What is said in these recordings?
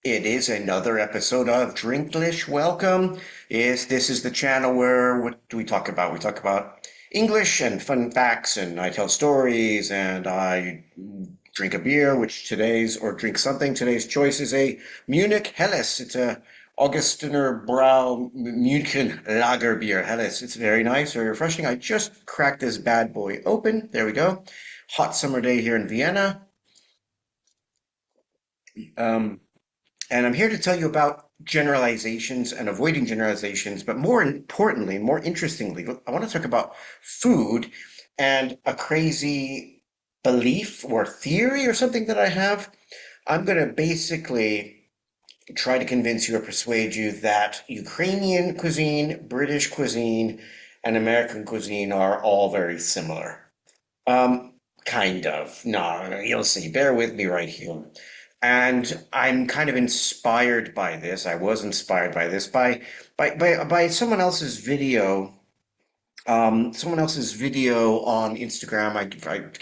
It is another episode of Drinkglish. Welcome. This is the channel where what do we talk about? We talk about English and fun facts, and I tell stories, and I drink a beer, which today's or drink something. Today's choice is a Munich Helles. It's a Augustiner Brau München Lager beer. Helles. It's very nice, very refreshing. I just cracked this bad boy open. There we go. Hot summer day here in Vienna. Um, And I'm here to tell you about generalizations and avoiding generalizations, but more importantly, more interestingly, I want to talk about food and a crazy belief or theory or something that I have. I'm going to basically try to convince you or persuade you that Ukrainian cuisine, British cuisine, and American cuisine are all very similar. Kind of. No, you'll see. Bear with me right here. And I'm kind of inspired by this. I was inspired by this by someone else's video on Instagram. I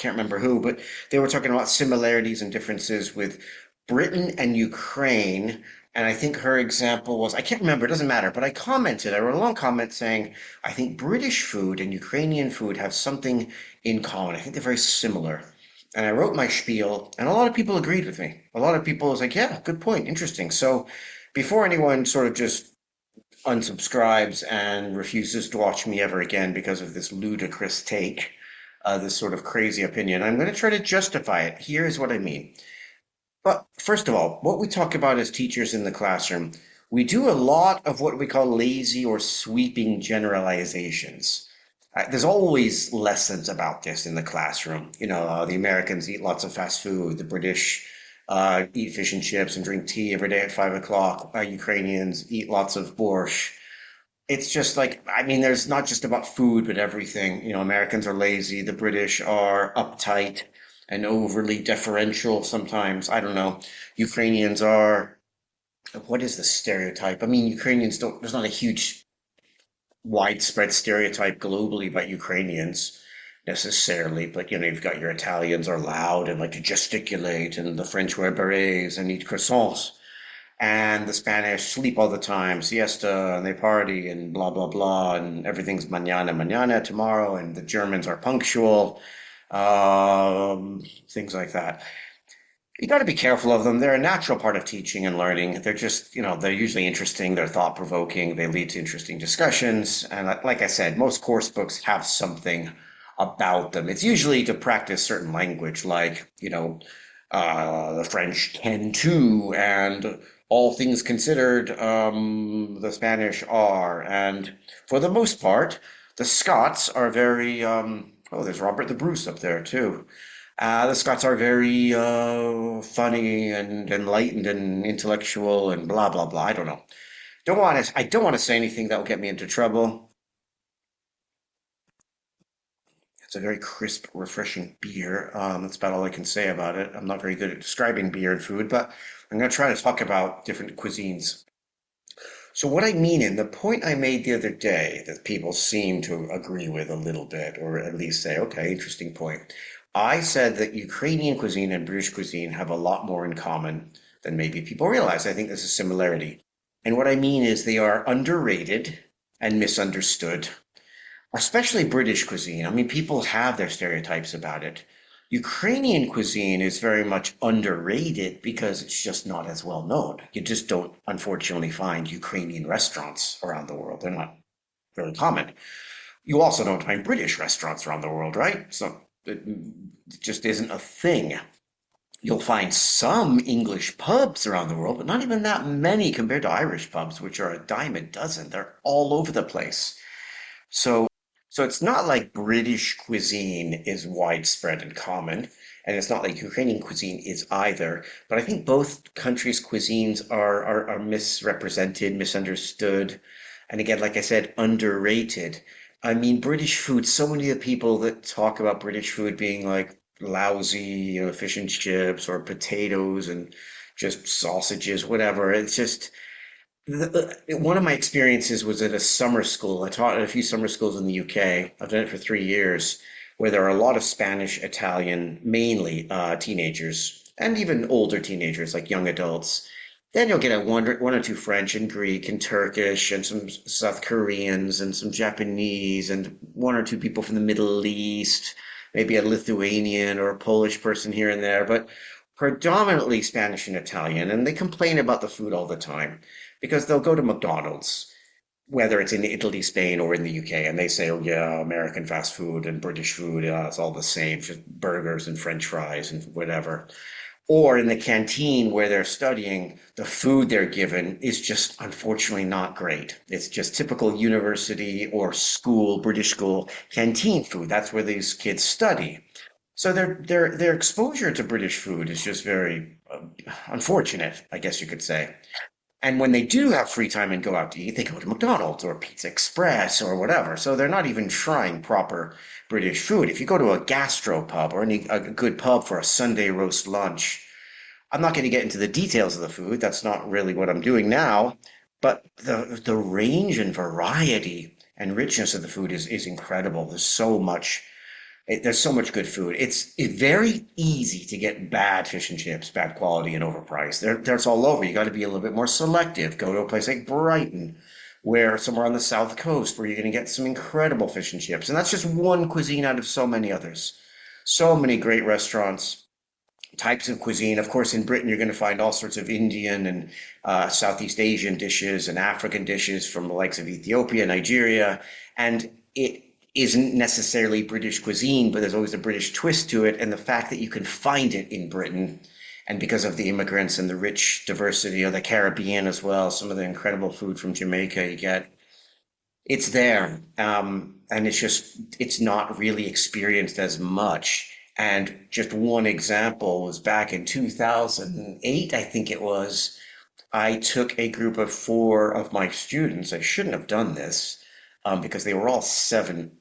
can't remember who, but they were talking about similarities and differences with Britain and Ukraine. And I think her example was, I can't remember, it doesn't matter, but I wrote a long comment saying, I think British food and Ukrainian food have something in common. I think they're very similar. And I wrote my spiel, and a lot of people agreed with me. A lot of people was like, yeah, good point, interesting. So before anyone sort of just unsubscribes and refuses to watch me ever again because of this ludicrous take, this sort of crazy opinion, I'm going to try to justify it. Here's what I mean. But first of all, what we talk about as teachers in the classroom, we do a lot of what we call lazy or sweeping generalizations. There's always lessons about this in the classroom. The Americans eat lots of fast food. The British eat fish and chips and drink tea every day at 5 o'clock. Ukrainians eat lots of borscht. It's just like, I mean, there's not just about food, but everything. Americans are lazy. The British are uptight and overly deferential sometimes. I don't know. Ukrainians are, what is the stereotype? I mean, Ukrainians don't, there's not a huge widespread stereotype globally about Ukrainians necessarily, but you've got your Italians are loud and like to gesticulate, and the French wear berets and eat croissants, and the Spanish sleep all the time, siesta, and they party and blah blah blah, and everything's mañana mañana tomorrow, and the Germans are punctual, things like that. You got to be careful of them. They're a natural part of teaching and learning. They're just, they're usually interesting. They're thought provoking. They lead to interesting discussions. And like I said, most course books have something about them. It's usually to practice certain language, like, the French can too, and all things considered, the Spanish are. And for the most part, the Scots are very, oh, there's Robert the Bruce up there too. The Scots are very funny and enlightened and intellectual and blah blah blah. I don't know. I don't want to say anything that will get me into trouble. It's a very crisp, refreshing beer. That's about all I can say about it. I'm not very good at describing beer and food, but I'm going to try to talk about different cuisines. So what I mean, and the point I made the other day that people seem to agree with a little bit, or at least say, okay, interesting point. I said that Ukrainian cuisine and British cuisine have a lot more in common than maybe people realize. I think there's a similarity. And what I mean is they are underrated and misunderstood, especially British cuisine. I mean, people have their stereotypes about it. Ukrainian cuisine is very much underrated because it's just not as well known. You just don't, unfortunately, find Ukrainian restaurants around the world. They're not very common. You also don't find British restaurants around the world, right? So it just isn't a thing. You'll find some English pubs around the world, but not even that many compared to Irish pubs, which are a dime a dozen. They're all over the place. So, so it's not like British cuisine is widespread and common, and it's not like Ukrainian cuisine is either. But I think both countries' cuisines are misrepresented, misunderstood, and again, like I said, underrated. I mean, British food, so many of the people that talk about British food being like lousy, fish and chips or potatoes and just sausages, whatever. It's just one of my experiences was at a summer school. I taught at a few summer schools in the UK. I've done it for 3 years, where there are a lot of Spanish, Italian, mainly teenagers, and even older teenagers, like young adults. Then you'll get one or two French and Greek and Turkish and some South Koreans and some Japanese and one or two people from the Middle East, maybe a Lithuanian or a Polish person here and there, but predominantly Spanish and Italian. And they complain about the food all the time because they'll go to McDonald's, whether it's in Italy, Spain, or in the UK, and they say, oh, yeah, American fast food and British food, it's all the same, just burgers and French fries and whatever. Or in the canteen where they're studying, the food they're given is just unfortunately not great. It's just typical university or school, British school canteen food. That's where these kids study. So their exposure to British food is just very unfortunate, I guess you could say. And when they do have free time and go out to eat, they go to McDonald's or Pizza Express or whatever. So they're not even trying proper British food. If you go to a gastro pub or a good pub for a Sunday roast lunch, I'm not going to get into the details of the food. That's not really what I'm doing now. But the range and variety and richness of the food is incredible. There's so much good food. It's very easy to get bad fish and chips, bad quality and overpriced. There's all over. You got to be a little bit more selective. Go to a place like Brighton, where somewhere on the South Coast, where you're going to get some incredible fish and chips. And that's just one cuisine out of so many others. So many great restaurants, types of cuisine. Of course, in Britain, you're going to find all sorts of Indian and Southeast Asian dishes and African dishes from the likes of Ethiopia, Nigeria, and it isn't necessarily British cuisine, but there's always a British twist to it. And the fact that you can find it in Britain, and because of the immigrants and the rich diversity of the Caribbean as well, some of the incredible food from Jamaica you get, it's there. And it's not really experienced as much. And just one example was back in 2008, I think it was. I took a group of four of my students. I shouldn't have done this because they were all 17.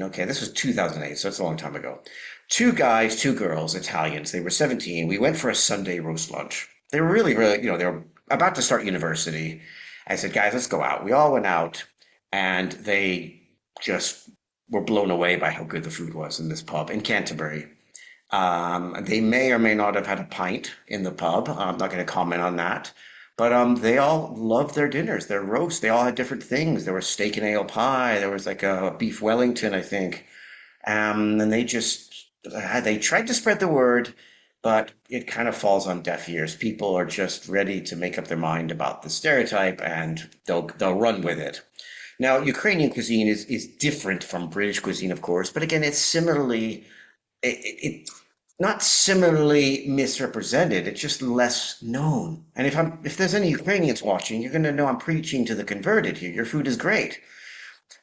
Okay, this was 2008, so it's a long time ago. Two guys, two girls, Italians. They were 17. We went for a Sunday roast lunch. They were really, really, they were about to start university. I said, guys, let's go out. We all went out, and they just were blown away by how good the food was in this pub in Canterbury. They may or may not have had a pint in the pub. I'm not going to comment on that. But they all loved their dinners, their roasts. They all had different things. There was steak and ale pie. There was like a beef Wellington, I think. And they tried to spread the word, but it kind of falls on deaf ears. People are just ready to make up their mind about the stereotype, and they'll run with it. Now, Ukrainian cuisine is different from British cuisine, of course, but again, it's similarly it not similarly misrepresented. It's just less known. And if there's any Ukrainians watching, you're going to know I'm preaching to the converted here. Your food is great.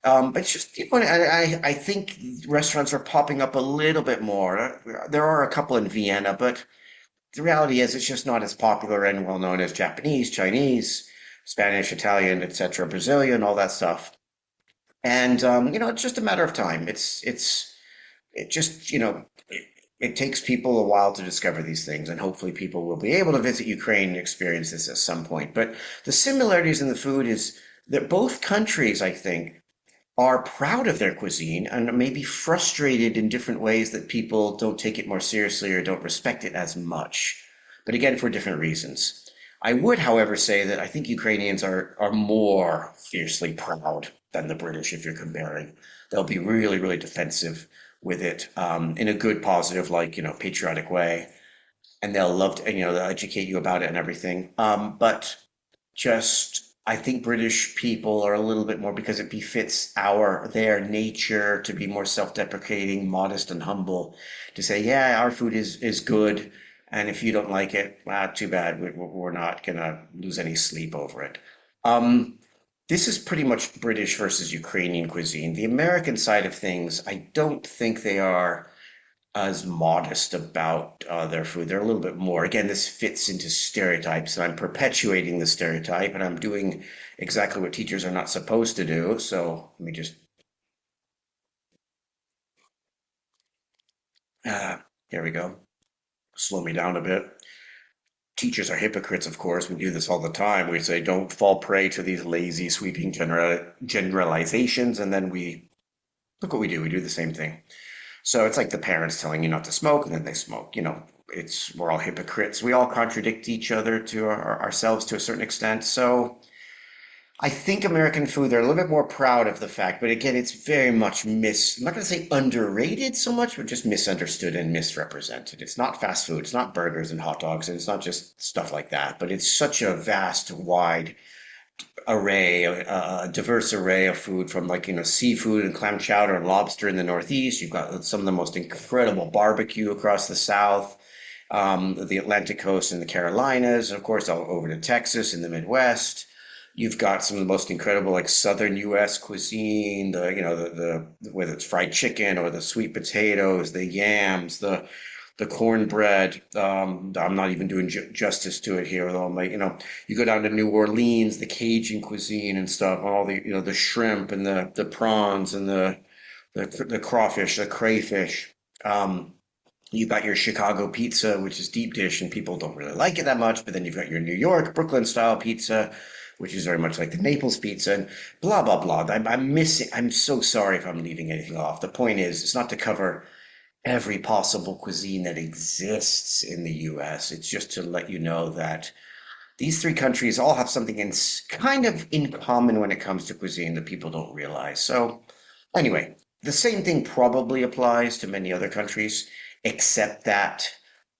But it's just I think restaurants are popping up a little bit more. There are a couple in Vienna, but the reality is it's just not as popular and well known as Japanese, Chinese, Spanish, Italian, etc., Brazilian, all that stuff. And it's just a matter of time. It just it takes people a while to discover these things, and hopefully people will be able to visit Ukraine and experience this at some point. But the similarities in the food is that both countries, I think, are proud of their cuisine and may be frustrated in different ways that people don't take it more seriously or don't respect it as much. But again, for different reasons. I would, however, say that I think Ukrainians are more fiercely proud than the British if you're comparing. They'll be really, really defensive with it in a good, positive, like, patriotic way. And they'll love to, they'll educate you about it and everything. But just, I think British people are a little bit more because it befits their nature to be more self-deprecating, modest and humble, to say, yeah, our food is good. And if you don't like it, too bad. We're not gonna lose any sleep over it. This is pretty much British versus Ukrainian cuisine. The American side of things, I don't think they are as modest about their food. They're a little bit more. Again, this fits into stereotypes, and I'm perpetuating the stereotype, and I'm doing exactly what teachers are not supposed to do. So let me just, there we go. Slow me down a bit. Teachers are hypocrites, of course. We do this all the time. We say, don't fall prey to these lazy, sweeping generalizations, and then look what we do. We do the same thing. So it's like the parents telling you not to smoke, and then they smoke. we're all hypocrites. We all contradict each other to ourselves to a certain extent. So I think American food, they're a little bit more proud of the fact, but again, it's very much I'm not going to say underrated so much, but just misunderstood and misrepresented. It's not fast food, it's not burgers and hot dogs, and it's not just stuff like that, but it's such a vast, wide array, a diverse array of food from like, seafood and clam chowder and lobster in the Northeast. You've got some of the most incredible barbecue across the South, the Atlantic coast and the Carolinas, and of course, all over to Texas in the Midwest. You've got some of the most incredible like Southern U.S. cuisine, the whether it's fried chicken or the sweet potatoes, the yams, the cornbread. I'm not even doing justice to it here, though. You go down to New Orleans, the Cajun cuisine and stuff, all the shrimp and the prawns and the crawfish, the crayfish. You've got your Chicago pizza, which is deep dish, and people don't really like it that much. But then you've got your New York, Brooklyn style pizza, which is very much like the Naples pizza, and blah, blah, blah. I'm missing, I'm so sorry if I'm leaving anything off. The point is, it's not to cover every possible cuisine that exists in the US. It's just to let you know that these three countries all have something kind of in common when it comes to cuisine that people don't realize. So, anyway, the same thing probably applies to many other countries, except that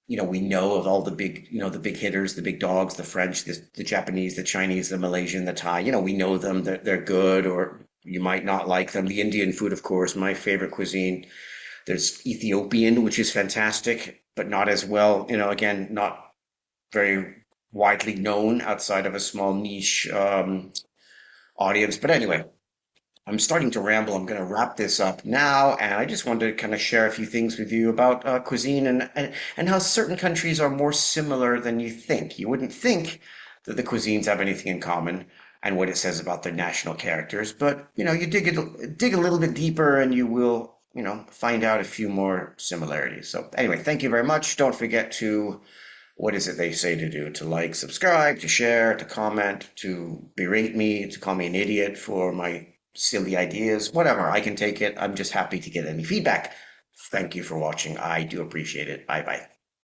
we know of all the big, the big hitters, the big dogs, the French, the Japanese, the Chinese, the Malaysian, the Thai. We know them, they're good, or you might not like them. The Indian food, of course, my favorite cuisine. There's Ethiopian, which is fantastic, but not as well, again, not very widely known outside of a small niche audience. But anyway, I'm starting to ramble. I'm going to wrap this up now, and I just wanted to kind of share a few things with you about cuisine and how certain countries are more similar than you think. You wouldn't think that the cuisines have anything in common and what it says about their national characters, but you dig a little bit deeper, and you will find out a few more similarities. So anyway, thank you very much. Don't forget to, what is it they say to do? To like, subscribe, to share, to comment, to berate me, to call me an idiot for my silly ideas, whatever. I can take it. I'm just happy to get any feedback. Thank you for watching. I do appreciate it. Bye bye.